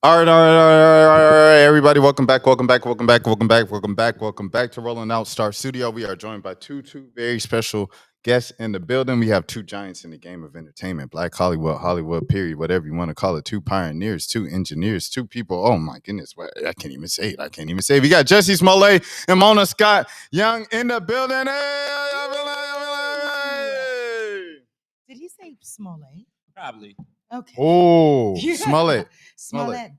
All right, everybody. Welcome back to Rolling Out Star Studio. We are joined by two very special guests in the building. We have two giants in the game of entertainment, Black Hollywood, period, whatever you want to call it. Two pioneers, two engineers, two people. Oh my goodness, I can't even say it. I can't even say it. We got Jussie Smollett and Mona Scott Young in the building. Did he say Smollet? Probably. Okay. Oh, Smollet. Smollett.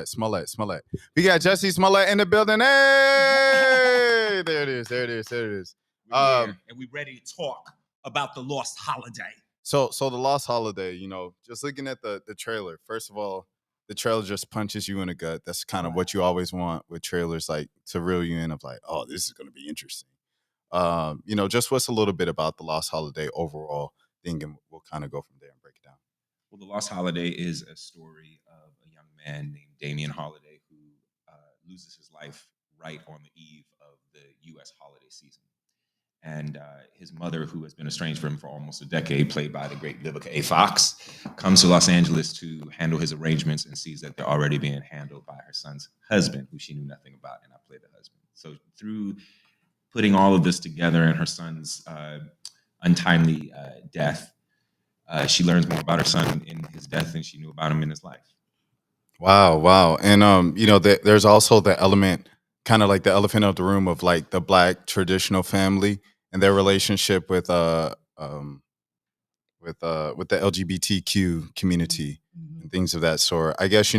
Smollett. We got Jussie Smollett in the building. Hey, there it is. We're here and we're ready to talk about the lost holiday. So the Lost Holiday, just looking at the trailer. First of all, the trailer just punches you in the gut. That's kind of what you always want with trailers, like to reel you in of like, oh, this is going to be interesting. Just what's a little bit about the Lost Holiday overall thing, and we'll kind of go from there and break it down. Well, the lost holiday is a story of a young man named Damien Holiday who loses his life right on the eve of the U.S. holiday season. And his mother, who has been estranged from him for almost a decade, played by the great Vivica A. Fox, comes to Los Angeles to handle his arrangements and sees that they're already being handled by her son's husband, who she knew nothing about, and I play the husband. So through putting all of this together and her son's untimely death, she learns more about her son in his death than she knew about him in his life. Wow. And there's also the element, kind of like the elephant of the room of like the black traditional family and their relationship with the LGBTQ community and things of that sort. I guess,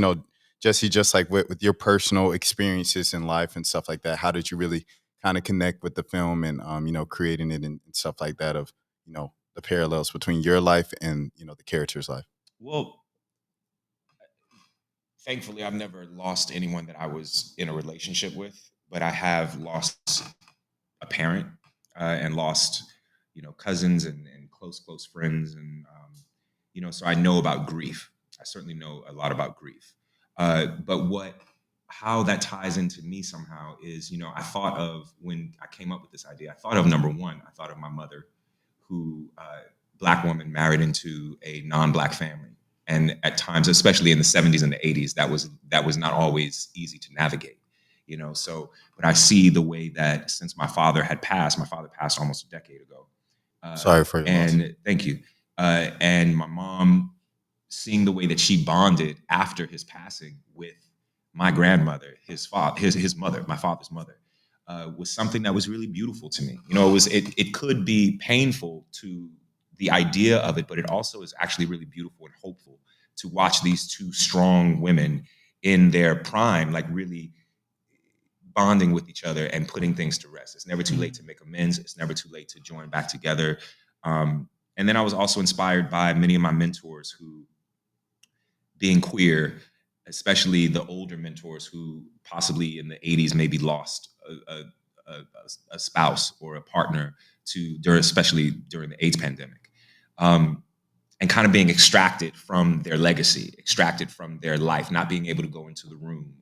Jesse, just like with your personal experiences in life and stuff like that, how did you really kind of connect with the film and creating it and stuff like that of, the parallels between your life and, the character's life? Well, thankfully, I've never lost anyone that I was in a relationship with, but I have lost a parent and lost, cousins and close friends, and so I know about grief. I certainly know a lot about grief. But how that ties into me somehow is, I thought of when I came up with this idea. I thought of number one. I thought of my mother, who black woman married into a non-black family. And at times, especially in the 70s and the 80s, that was not always easy to navigate, So, but I see the way that since my father passed almost a decade ago. Sorry for your loss. And thank you. And my mom, seeing the way that she bonded after his passing with my grandmother, his mother, my father's mother, was something that was really beautiful to me. It could be painful to the idea of it, but it also is actually really beautiful and hopeful to watch these two strong women in their prime, like really bonding with each other and putting things to rest. It's never too late to make amends. It's never too late to join back together. And then I was also inspired by many of my mentors who, being queer, especially the older mentors who possibly in the 80s maybe lost a spouse or a partner especially during the AIDS pandemic, and kind of being extracted from their legacy, extracted from their life, not being able to go into the room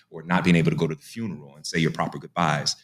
or not being able to go to the funeral and say your proper goodbyes.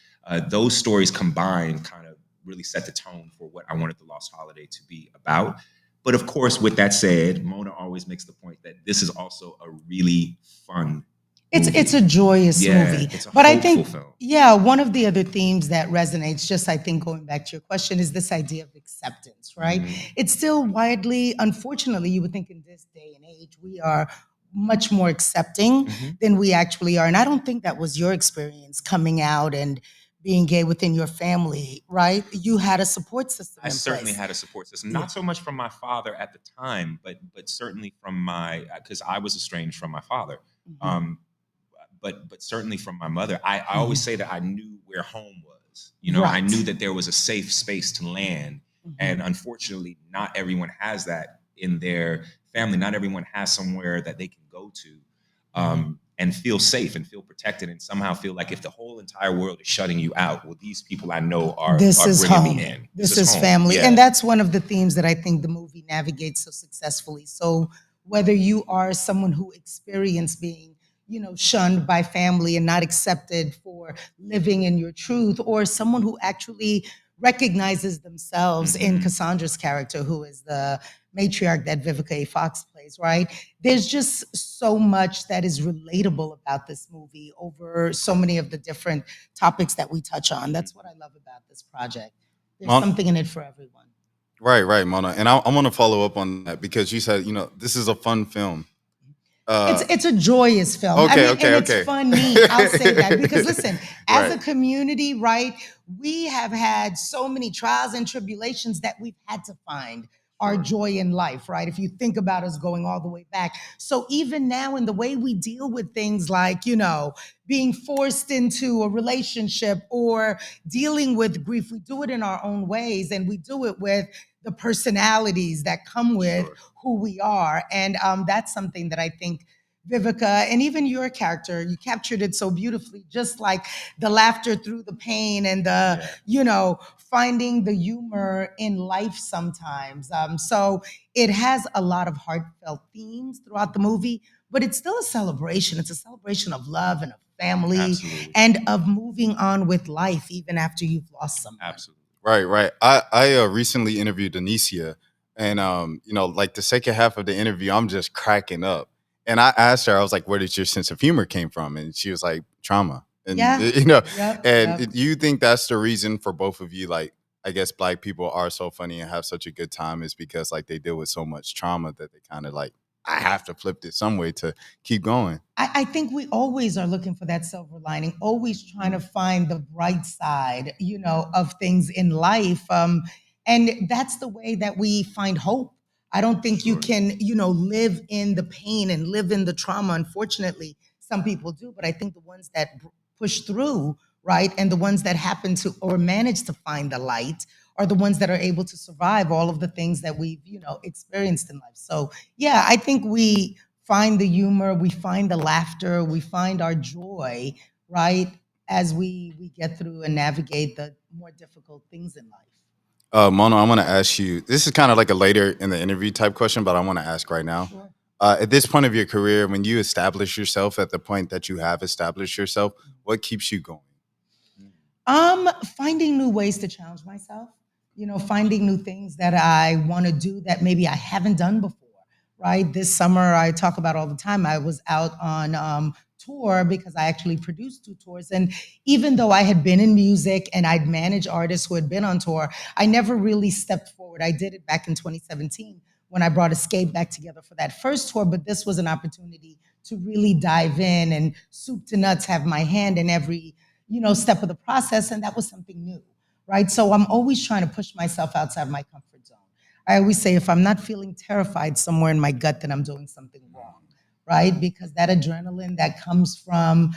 Those stories combined kind of really set the tone for what I wanted the Lost Holiday to be about. But of course, with that said, Mona always makes the point that this is also a really fun movie. It's a joyous movie. It's a but I hopeful think, film. one of the other themes that resonates, just I think going back to your question, is this idea of acceptance, right? It's still widely, unfortunately, you would think in this day and age, we are much more accepting than we actually are. And I don't think that was your experience coming out and being gay within your family, right? You had a support system. I certainly had a support system, not so much from my father at the time, but certainly from because I was estranged from my father. But certainly from my mother. I always say that I knew where home was. I knew that there was a safe space to land. And unfortunately, not everyone has that in their family. Not everyone has somewhere that they can go to and feel safe and feel protected and somehow feel like if the whole entire world is shutting you out, well, these people I know are bringing home. me in. This is home. Family. Yeah. And that's one of the themes that I think the movie navigates so successfully. So whether you are someone who experienced being shunned by family and not accepted for living in your truth, or someone who actually recognizes themselves in Cassandra's character, who is the matriarch that Vivica A. Fox plays, right? There's just so much that is relatable about this movie over so many of the different topics that we touch on. That's what I love about this project. There's something in it for everyone. Right, Mona. And I want to follow up on that because you said, this is a fun film. It's a joyous film. I mean, and it's funny. I'll say that because listen, as a community, right, we have had so many trials and tribulations that we've had to find our joy in life, right? If you think about us going all the way back. So even now in the way we deal with things like, being forced into a relationship or dealing with grief, we do it in our own ways, and we do it with the personalities that come with who we are. And that's something that I think Vivica, and even your character, you captured it so beautifully, just like the laughter through the pain and the, finding the humor in life sometimes. So it has a lot of heartfelt themes throughout the movie, but it's still a celebration. It's a celebration of love and of family and of moving on with life, even after you've lost someone. Absolutely. Right. I recently interviewed Anicia, and like the second half of the interview, I'm just cracking up. And I asked her, I was like, "Where did your sense of humor came from?" And she was like, "Trauma." And do you think that's the reason for both of you? Like, I guess Black people are so funny and have such a good time is because like they deal with so much trauma that they kind of like, I have to flip this some way to keep going. I think we always are looking for that silver lining, always trying to find the bright side, of things in life. And that's the way that we find hope. I don't think you can, live in the pain and live in the trauma. Unfortunately, some people do, but I think the ones that push through, right, and the ones that happen to or manage to find the light are the ones that are able to survive all of the things that we've, experienced in life. So, yeah, I think we find the humor, we find the laughter, we find our joy, right, as we get through and navigate the more difficult things in life. Mona, I want to ask you. This is kind of like a later in the interview type question, but I want to ask right now. Sure. At this point of your career, when you establish yourself at the point that you have established yourself, what keeps you going? Finding new ways to challenge myself, finding new things that I want to do that maybe I haven't done before, right? This summer, I talk about all the time, I was out on tour because I actually produced 2 tours. And even though I had been in music and I'd managed artists who had been on tour, I never really stepped forward. I did it back in 2017 when I brought Escape back together for that first tour, but this was an opportunity to really dive in and soup to nuts, have my hand in every step of the process. And that was something new, right? So I'm always trying to push myself outside my comfort zone. I always say, if I'm not feeling terrified somewhere in my gut, then I'm doing something wrong, right? Because that adrenaline that comes from,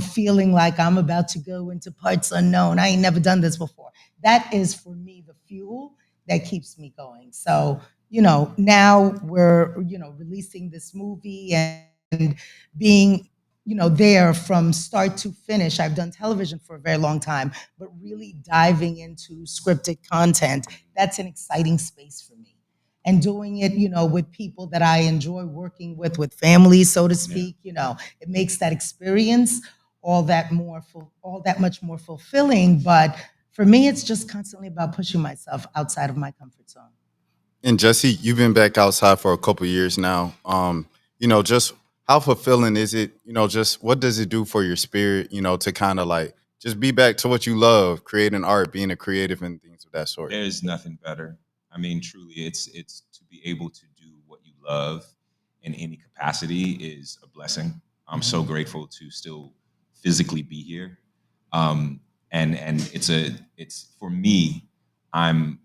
feeling like I'm about to go into parts unknown. I ain't never done this before. That is for me the fuel that keeps me going. So, now we're, releasing this movie and being there from start to finish. I've done television for a very long time, but really diving into scripted content, that's an exciting space for me. And doing it, with people that I enjoy working with family, so to speak, it makes that experience all that much more fulfilling. But for me, it's just constantly about pushing myself outside of my comfort zone. And Jussie, you've been back outside for a couple years now. Just how fulfilling is it? Just what does it do for your spirit? To kind of like just be back to what you love, creating art, being a creative, and things of that sort. There's nothing better. I mean, truly, it's to be able to do what you love in any capacity is a blessing. I'm so grateful to still physically be here, and it's for me. I'm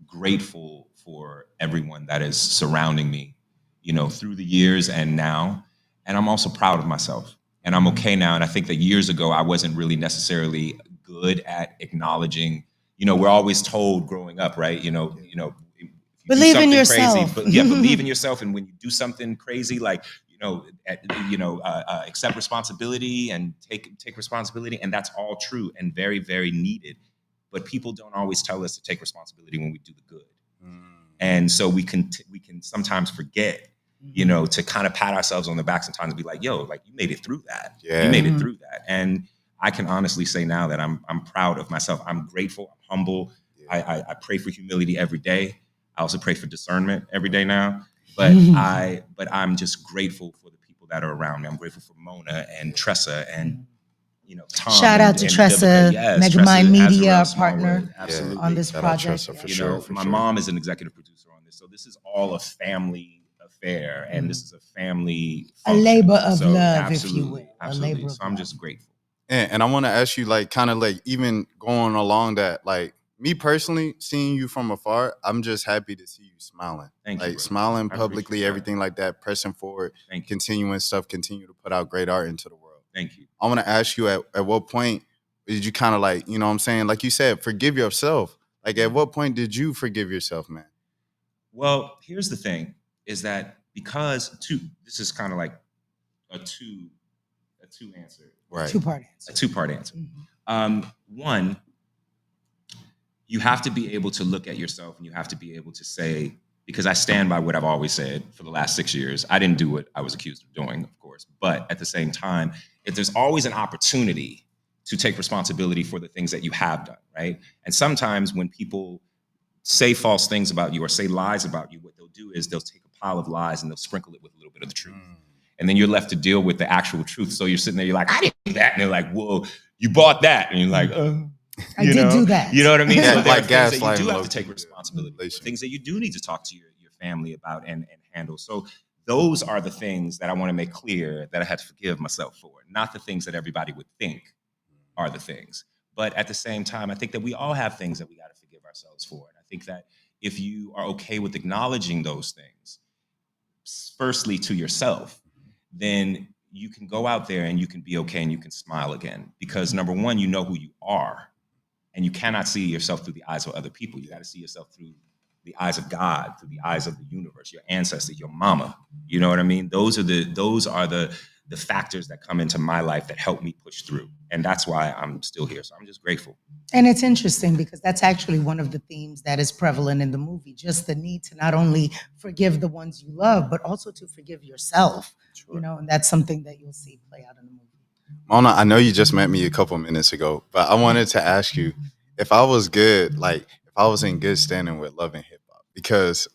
grateful for everyone that is surrounding me, through the years and now, and I'm also proud of myself. And I'm okay now. And I think that years ago I wasn't really necessarily good at acknowledging. We're always told growing up, right? If you Believe in yourself. Crazy, believe in yourself, and when you do something crazy, like accept responsibility and take responsibility, and that's all true and very, very needed. But people don't always tell us to take responsibility when we do the good, and so we can sometimes forget, to kind of pat ourselves on the back sometimes and be like, "Yo, like you made it through that. Yeah. You made it through that." And I can honestly say now that I'm proud of myself. I'm grateful. I'm humble. Yeah. I pray for humility every day. I also pray for discernment every day now. But I'm just grateful for the people that are around me. I'm grateful for Mona and Tressa and Tom. Shout out to and Tressa, Vivica. Yes, Megamind Tressa, Media, our Azarel, partner Smallwood, Yeah. absolutely. on this Shout out project. Tressa for Yeah. sure. For My sure. mom is an executive producer on this, so this is all a family affair, and this is a family A function. labor of So, love, if you will. A absolutely. labor of So I'm love. just grateful. And I want to ask you, like, kind of like even going along that, like me personally, seeing you from afar, I'm just happy to see you smiling. Thank you, Like brother. smiling I appreciate publicly, that. everything like that, pressing forward, Thank you. continuing stuff, continue to put out great art into the world. Thank you. I want to ask you at what point did you kind of like, you know what I'm saying? Like you said, forgive yourself. Like at what point did you forgive yourself, man? Well, here's the thing: is that this is kind of like a two answer, Right. Two-part answer. a two-part answer. Mhm. One, you have to be able to look at yourself and you have to be able to say, because I stand by what I've always said for the last 6 years. I didn't do what I was accused of doing, of course. But at the same time, if there's always an opportunity to take responsibility for the things that you have done, right? And sometimes when people say false things about you or say lies about you, what they'll do is they'll take a pile of lies and they'll sprinkle it with a little bit of the truth. And then you're left to deal with the actual truth. So you're sitting there, you're like, I didn't do that. And they're like, well, you bought that. And you're like, I did do that. You know what I mean? Yeah, So there like are things that you gaslighting do have to low-key, take yeah. responsibility for, Relation. things that you do need to talk to your family about and handle. So those are the things that I want to make clear that I had to forgive myself for, not the things that everybody would think are the things. But at the same time, I think that we all have things that we got to forgive ourselves for. And I think that if you are okay with acknowledging those things, firstly to yourself, then you can go out there and you can be okay and you can smile again. Because number one, you know who you are. And you cannot see yourself through the eyes of other people. You got to see yourself through the eyes of God, through the eyes of the universe, your ancestors, your mama. You know what I mean? Those are the factors that come into my life that help me push through. And that's why I'm still here. So I'm just grateful. And it's interesting because that's actually one of the themes that is prevalent in the movie, just the need to not only forgive the ones you love, but also to forgive yourself. Sure. And that's something that you'll see play out in the movie. Mona, I know you just met me a couple minutes ago, but I wanted to ask you if I was good, like if I was in good standing with Love and Hip Hop, because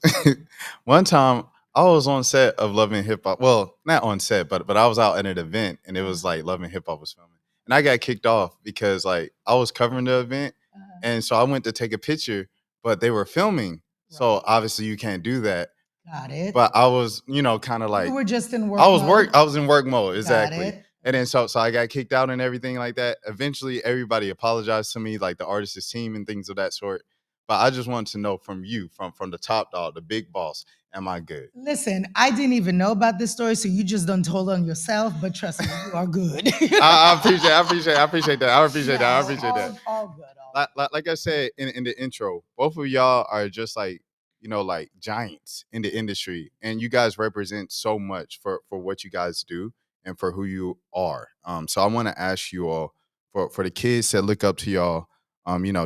one time I was on set of Love and Hip Hop. Well, not on set, but I was out at an event and it was like Love and Hip Hop was filming, and I got kicked off because like I was covering the event, and so I went to take a picture, but they were filming, so Right. obviously you can't do that. Got it. But I was, kind of like You were just in work I was mode. I was in work mode, Got exactly. it. And then so I got kicked out and everything like that. Eventually, everybody apologized to me, like the artist's team and things of that sort. But I just wanted to know from you, from the top dog, the big boss, am I good? Listen, I didn't even know about this story, so you just done told on yourself. But trust me, you are good. I appreciate that. I appreciate that. I appreciate that. All good. All Like I said in the intro, both of y'all are just like like giants in the industry, and you guys represent so much for what you guys do and for who you are. So I want to ask you all for the kids that look up to y'all,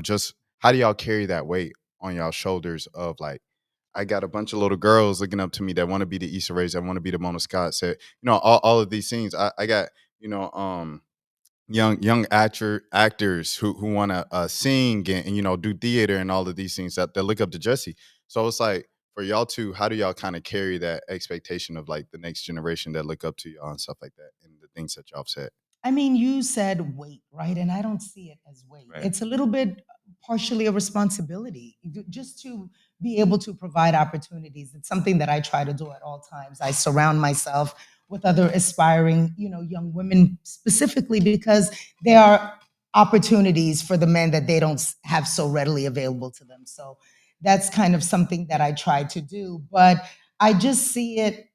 just how do y'all carry that weight on y'all shoulders of like. I got a bunch of little girls looking up to me that want to be the Issa Rays, that want to be the Mona Scott. Said, all of these things. I got, young actors who want to sing and do theater and all of these things that look up to Jussie. So it's like for y'all two, how do y'all kind of carry that expectation of like the next generation that look up to y'all and stuff like that and the things that y'all have said? I mean, you said weight, right? And I don't see it as weight. Right. It's a little bit partially a responsibility just to be able to provide opportunities. It's something that I try to do at all times. I surround myself with other aspiring, young women specifically because there are opportunities for the men that they don't have so readily available to them. So that's kind of something that I try to do. But I just see it,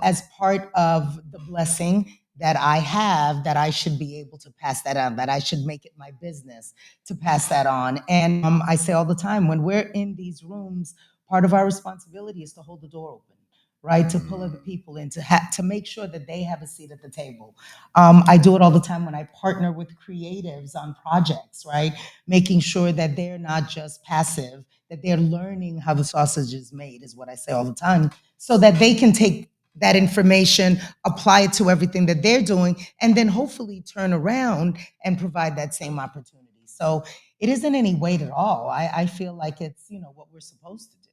as part of the blessing that I have, that I should be able to pass that on, that I should make it my business to pass that on. And I say all the time, when we're in these rooms, part of our responsibility is to hold the door open, right? To pull other people in, to make sure that they have a seat at the table. I do it all the time when I partner with creatives on projects, right? Making sure that they're not just passive, that they're learning how the sausage is made, is what I say all the time, so that they can take that information, apply it to everything that they're doing, and then hopefully turn around and provide that same opportunity. So it isn't any weight at all. I feel like it's, what we're supposed to do.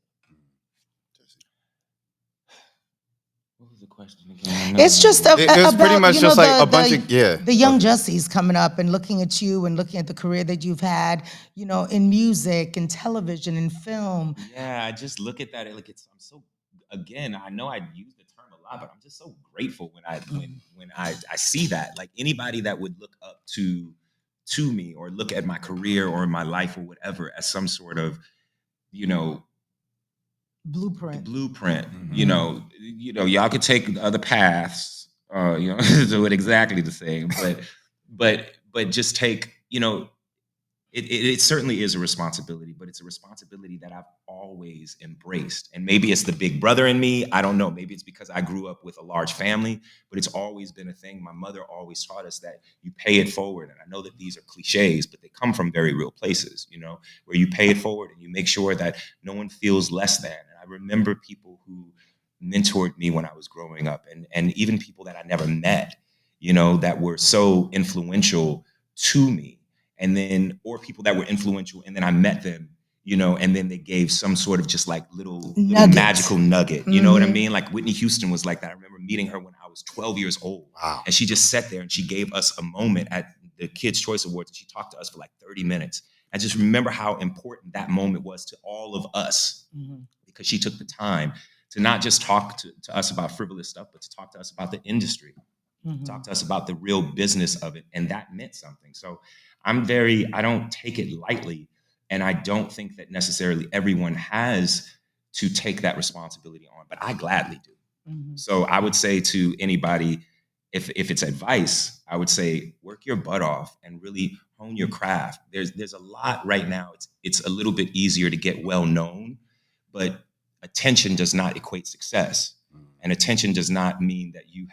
What was the question again? It's just It was pretty about, much just like a bunch of the young Jussies coming up and looking at you and looking at the career that you've had, in music and television and film. Yeah, I just look at that. Like I'm so, again, I know I use the term a lot, but I'm just so grateful when I see that. Like anybody that would look up to me or look at my career or my life or whatever as some sort of, you know, Blueprint. blueprint. Mm-hmm. Y'all could take other paths, do it exactly the same, but just take, it certainly is a responsibility, but it's a responsibility that I've always embraced. And maybe it's the big brother in me. I don't know. Maybe it's because I grew up with a large family, but it's always been a thing. My mother always taught us that you pay it forward. And I know that these are cliches, but they come from very real places, where you pay it forward and you make sure that no one feels less than. And I remember people who mentored me when I was growing up, and even people that I never met, that were so influential to me. And then, or people that were influential, and then I met them, and then they gave some sort of just like little magical nugget. You know what I mean? Like Whitney Houston was like that. I remember meeting her when I was 12 years old. Wow. And she just sat there and she gave us a moment at the Kids' Choice Awards. She talked to us for like 30 minutes. I just remember how important that moment was to all of us, because she took the time to not just talk to us about frivolous stuff, but to talk to us about the industry, talk to us about the real business of it. And that meant something. So I don't take it lightly. And I don't think that necessarily everyone has to take that responsibility on, but I gladly do. So I would say to anybody, if it's advice, I would say work your butt off and really hone your craft. There's a lot right now. It's a little bit easier to get well known, but attention does not equate success. And attention does not mean that you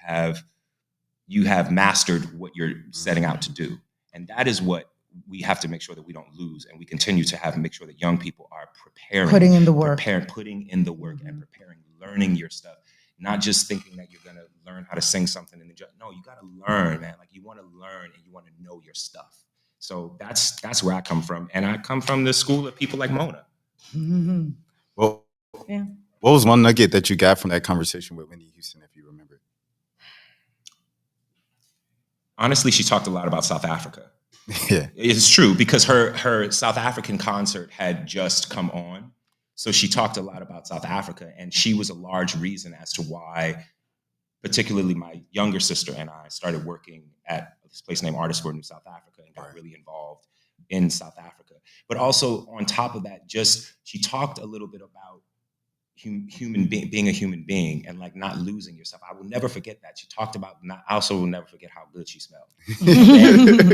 have mastered what you're setting out to do. And that is what we have to make sure that we don't lose. And we continue to make sure that young people are preparing. Putting in the work. Putting in the work and preparing, learning your stuff. Not just thinking that you're going to learn how to sing something and then no, you got to learn, man. Like you want to learn and you want to know your stuff. So that's where I come from. And I come from the school of people like Mona. Well, what was one nugget that you got from that conversation with Whitney Houston, if you remember? Honestly, she talked a lot about South Africa. Yeah. It's true, because her South African concert had just come on. So she talked a lot about South Africa, and she was a large reason as to why, particularly my younger sister and I started working at this place named Artists for New South Africa and got really involved in South Africa. But also on top of that, she talked a little bit about being a human being and like not losing yourself. I will never forget that. She talked about I also will never forget how good she smelled.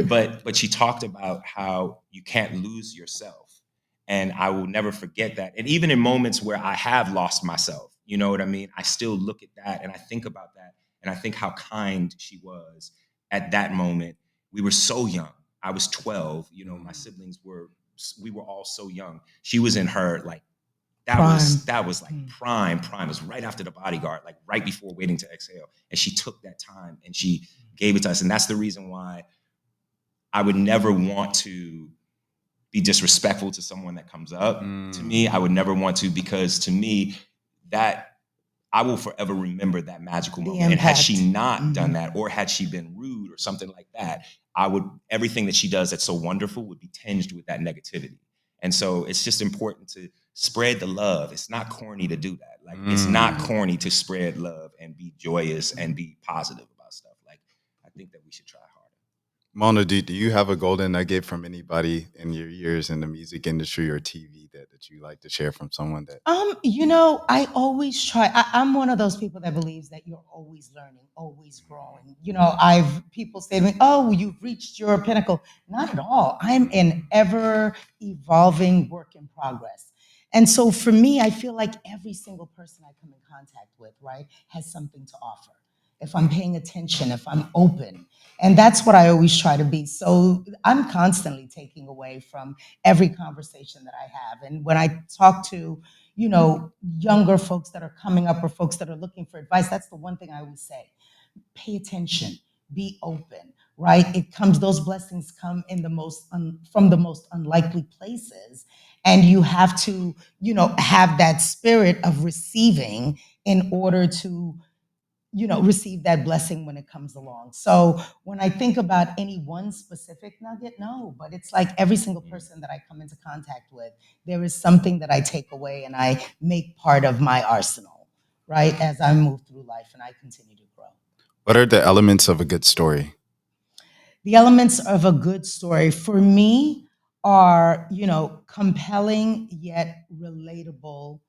But she talked about how you can't lose yourself. And I will never forget that. And even in moments where I have lost myself, you know what I mean? I still look at that and I think about that. And I think how kind she was at that moment. We were so young. I was 12, my siblings we were all so young. She was in her like, that was like prime. It was right after The Bodyguard, like right before Waiting to Exhale. And she took that time and she gave it to us. And that's the reason why I would never want to be disrespectful to someone that comes up to me. I would never want to, because to me, that I will forever remember that magical moment. And had she not done that, or had she been rude or something like that, everything that she does that's so wonderful would be tinged with that negativity. And so it's just important to spread the love. It's not corny to do that. Like it's not corny to spread love and be joyous and be positive about stuff. Like I think that we should try harder. Mona, do you have a golden nugget from anybody in your years in the music industry or TV that you like to share from someone that? I always try. I'm one of those people that believes that you're always learning, always growing. People say to me, "Oh, you've reached your pinnacle." Not at all. I'm an ever evolving work in progress. And so for me, I feel like every single person I come in contact with, right, has something to offer. if I'm paying attention, if I'm open. And that's what I always try to be. So I'm constantly taking away from every conversation that I have. And when I talk to, younger folks that are coming up or folks that are looking for advice, that's the one thing I always say: pay attention, be open, right? Those blessings come in from the most unlikely places. And you have to, have that spirit of receiving in order to, receive that blessing when it comes along. So when I think about any one specific nugget, no, but it's like every single person that I come into contact with, there is something that I take away and I make part of my arsenal, right? As I move through life and I continue to grow. What are the elements of a good story? The elements of a good story for me are, compelling yet relatable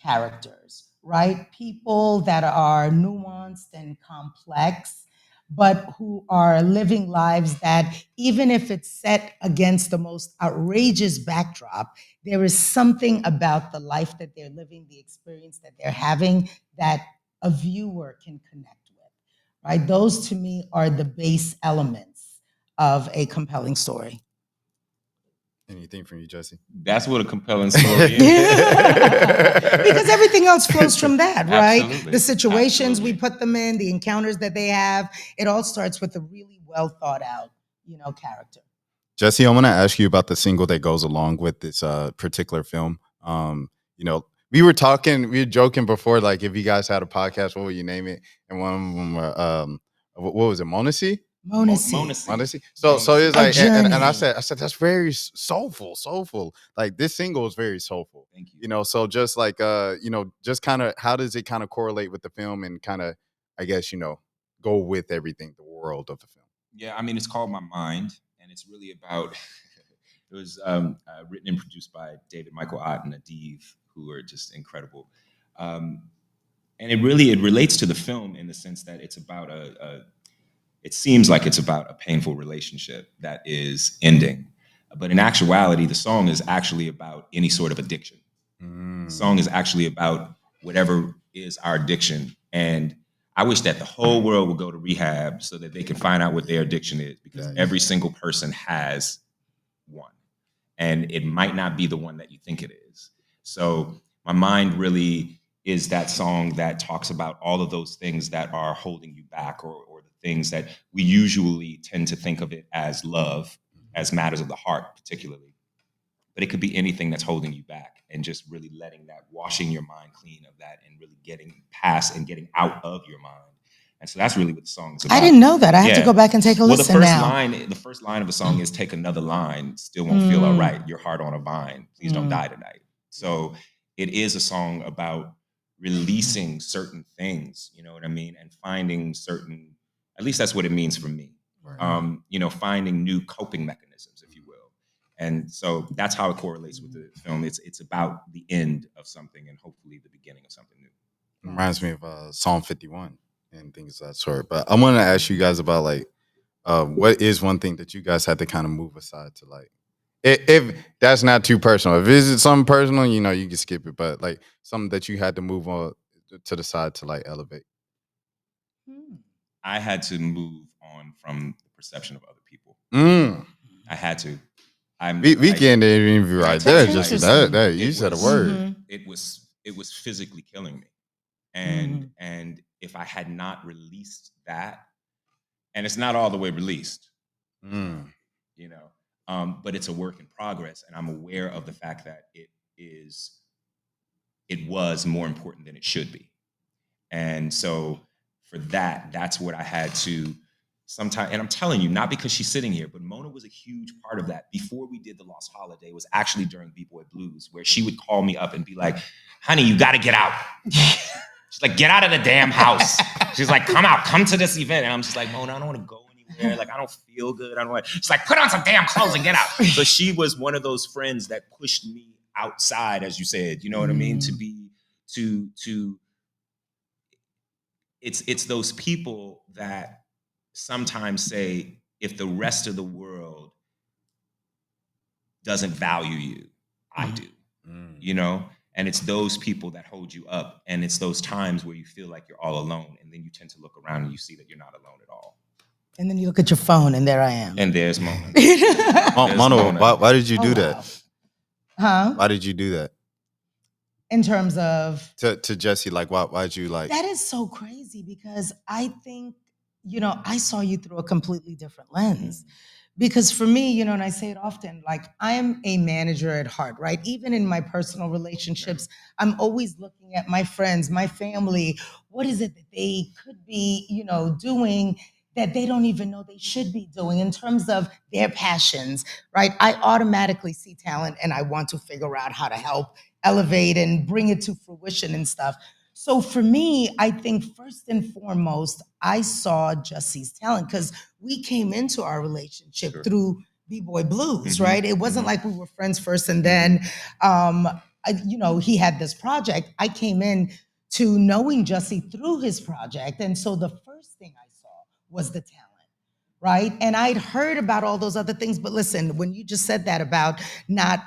characters, right? People that are nuanced and complex, but who are living lives that, even if it's set against the most outrageous backdrop, there is something about the life that they're living, the experience that they're having, that a viewer can connect with, right? Those to me are the base elements of a compelling story. Anything from you, Jussie? That's what a compelling story is. Because everything else flows from that, right? Absolutely. The situations we Absolutely. put them in, the encounters that they have, it all starts with a really well thought out, character. Jussie, I want to ask you about the single that goes along with this particular film. We were joking before, like if you guys had a podcast, what would you name it? And one of them, what was it, Monacy? Monacy. Monacy. So it's A like, and I journey. said that's very soulful. Like this single is very soulful. Thank you. So just like, just kind of how does it kind of correlate with the film and kind of, I guess, go with everything, the world of the film. Yeah, I mean, it's called My Mind, and it's really about. It was written and produced by David Michael Ott and Adiv, who are just incredible. And it relates to the film in the sense that it's about it seems like it's about a painful relationship that is ending. But in actuality, the song is actually about any sort of addiction. The song is actually about whatever is our addiction. And I wish that the whole world would go to rehab so that they can find out what their addiction is, because every single person has one. And it might not be the one that you think it is. So My Mind really is that song that talks about all of those things that are holding you back, or the things that we usually tend to think of it as love, as matters of the heart particularly. But it could be anything that's holding you back, and just really letting that, washing your mind clean of that, and really getting past and getting out of your mind. And so that's really what the song is about. I didn't know that. I have to go back and take a listen now. The first line of the song is "Take another line, still won't feel all right. Your heart on a vine. Please don't die tonight." So it is a song about releasing certain things, you know what I mean, and finding certain. At least that's what it means for me. Right. Finding new coping mechanisms, if you will. And so that's how it correlates with the film. It's about the end of something and hopefully the beginning of something new. It reminds me of Psalm 51 and things of that sort. But I want to ask you guys about like, what is one thing that you guys had to kind of move aside to, like, if that's not too personal. If it's something personal, you can skip it. But like something that you had to move on to the side to like elevate. I had to move on from the perception of other people. I had to. We can't interview right there. Just that you said a word. Mm-hmm. It was physically killing me, and if I had not released that, and it's not all the way released, but it's a work in progress, and I'm aware of the fact that it was more important than it should be, and so for that's what I had to. Sometimes, and I'm telling you, not because she's sitting here, but Mona was a huge part of that. Before we did The Lost Holiday, was actually during B-Boy Blues, where she would call me up and be like, "Honey, you got to get out." She's like, "Get out of the damn house." She's like, come to this event. And I'm just like, Mona, I don't want to go anywhere. Like, I don't feel good. I don't want. She's like, "Put on some damn clothes and get out." So she was one of those friends that pushed me outside, as you said. You know what I mean? It's those people that sometimes say, if the rest of the world doesn't value you, I do. And it's those people that hold you up. And it's those times where you feel like you're all alone. And then you tend to look around and you see that you're not alone at all. And then you look at your phone and there I am. And there's Mona. Mona, why did you do that? Wow. Huh? Why did you do that? In terms of? To Jussie, like, why did you like? That is so crazy because I think, I saw you through a completely different lens. Because for me, and I say it often, like I'm a manager at heart, right? Even in my personal relationships, I'm always looking at my friends, my family. What is it that they could be, doing that they don't even know they should be doing in terms of their passions, right? I automatically see talent and I want to figure out how to help elevate and bring it to fruition and stuff. So for me, I think first and foremost, I saw Jussie's talent because we came into our relationship through B-Boy Blues, right? It wasn't like we were friends first and then, he had this project. I came in to knowing Jussie through his project. And so the first thing I saw was the talent. Right. And I'd heard about all those other things. But listen, when you just said that about not,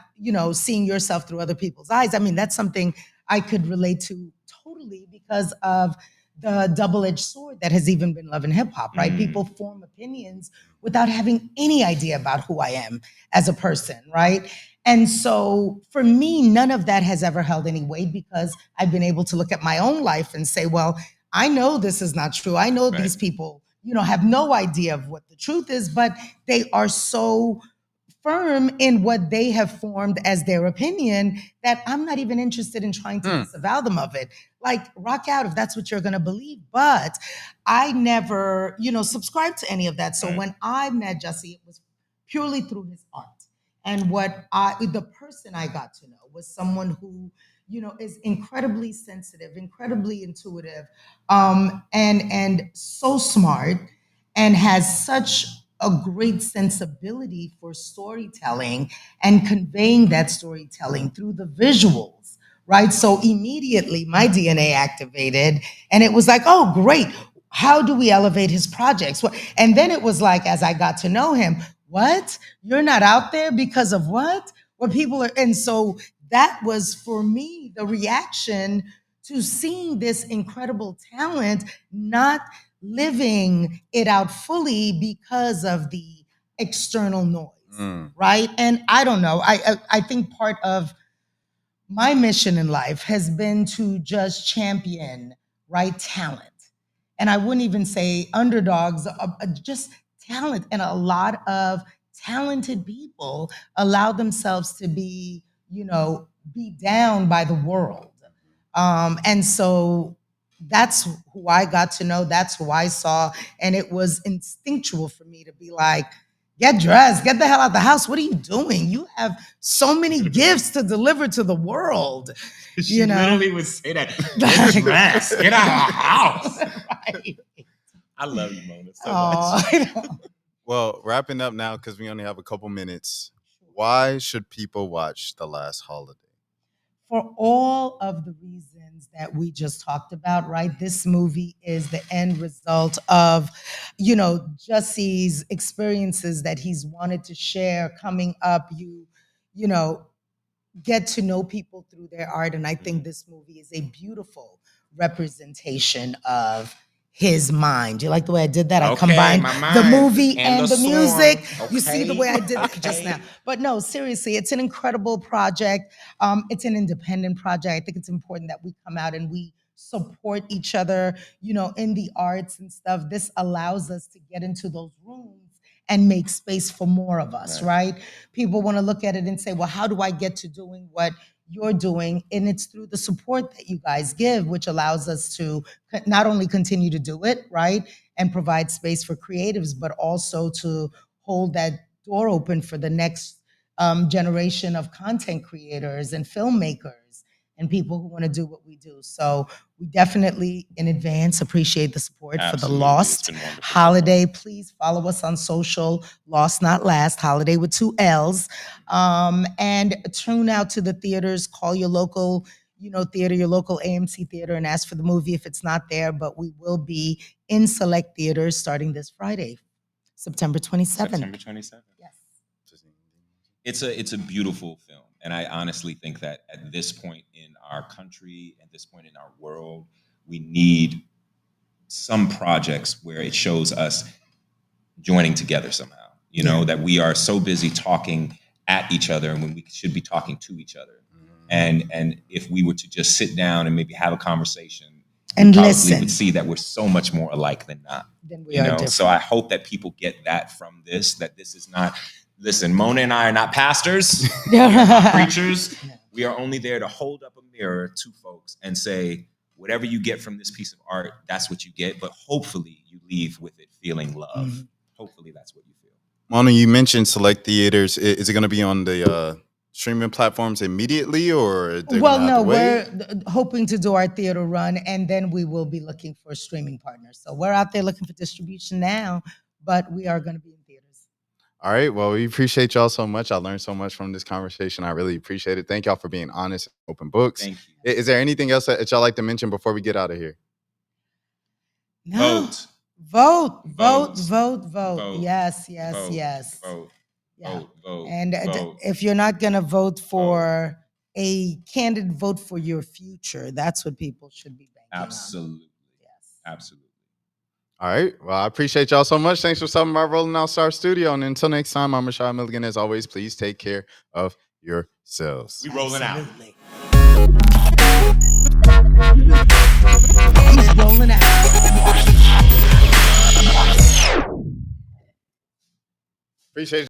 seeing yourself through other people's eyes, I mean, that's something I could relate to totally because of the double-edged sword that has even been Love and Hip Hop, right? People form opinions without having any idea about who I am as a person, right? And so for me, none of that has ever held any weight because I've been able to look at my own life and say, well, I know this is not true. I know these people have no idea of what the truth is, but they are so firm in what they have formed as their opinion that I'm not even interested in trying to disavow them of it. Like, rock out if that's what you're going to believe. But I never, subscribed to any of that. So when I met Jussie, it was purely through his art. And the person I got to know was someone who, is incredibly sensitive, incredibly intuitive, and so smart, and has such a great sensibility for storytelling and conveying that storytelling through the visuals, right? So immediately my DNA activated, and it was like, oh, great. How do we elevate his projects? And then it was like, as I got to know him, what? You're not out there because of what? What people are, and so that was for me the reaction to seeing this incredible talent not living it out fully because of the external noise, right? And I don't know. I think part of my mission in life has been to just champion, right, talent. And I wouldn't even say underdogs, just talent. And a lot of talented people allow themselves to be, beat down by the world. And so that's who I got to know. That's who I saw. And it was instinctual for me to be like, get dressed, get the hell out the house. What are you doing? You have so many gifts to deliver to the world. She literally would say that. Get dressed, get out of the house. Right. I love you, Mona, so much. I know. Well, wrapping up now because we only have a couple minutes. Why should people watch The Last Holiday? For all of the reasons that we just talked about, right? This movie is the end result of, Jussie's experiences that he's wanted to share coming up. You know, get to know people through their art. And I think this movie is a beautiful representation of his mind. Do you like the way I did that? I combined the movie and the music. You see the way I did that just now. But no, seriously, it's an incredible project. It's an independent project. I think it's important that we come out and we support each other, in the arts and stuff. This allows us to get into those rooms and make space for more of us, right? People want to look at it and say, well, how do I get to doing what you're doing? And it's through the support that you guys give, which allows us to not only continue to do it, right? And provide space for creatives, but also to hold that door open for the next generation of content creators and filmmakers and people who want to do what we do. So we definitely, in advance, appreciate the support for the Lost Holiday. Please follow us on social, Lost Not Last, Holiday with 2 L's. And tune out to the theaters, call your local, theater, your local AMC theater, and ask for the movie if it's not there. But we will be in select theaters starting this Friday, September 27th. September 27th. Yes. It's a beautiful film. And I honestly think that at this point in our country, at this point in our world, we need some projects where it shows us joining together somehow. You know, that we are so busy talking at each other and when we should be talking to each other. And if we were to just sit down and maybe have a conversation, and probably listen, would see that we're so much more alike than not. then we are different. So I hope that people get that from this, that this is not, listen, Mona and I are not pastors, we are not preachers. We are only there to hold up a mirror to folks and say, whatever you get from this piece of art, that's what you get. But hopefully you leave with it feeling love. Hopefully that's what you feel. Mona, you mentioned select theaters. Is it going to be on the streaming platforms immediately, or well, no, we're hoping to do our theater run, and then we will be looking for streaming partners. So we're out there looking for distribution now, but we are going to be in theaters. All right. Well, we appreciate y'all so much. I learned so much from this conversation. I really appreciate it. Thank y'all for being honest and open books. Thank you. Is there anything else that y'all like to mention before we get out of here? No. Vote. Vote. Yes. Vote. Yeah. Vote. And vote. if you're not going to vote for a candidate, vote for your future. That's what people should be banking Absolutely. on. Yes. Absolutely. All right. Well, I appreciate y'all so much. Thanks for stopping by Rolling Out Star Studio. And until next time, I'm Rashad Milligan. As always, please take care of yourselves. We rolling Absolutely. out. He's rolling out. Appreciate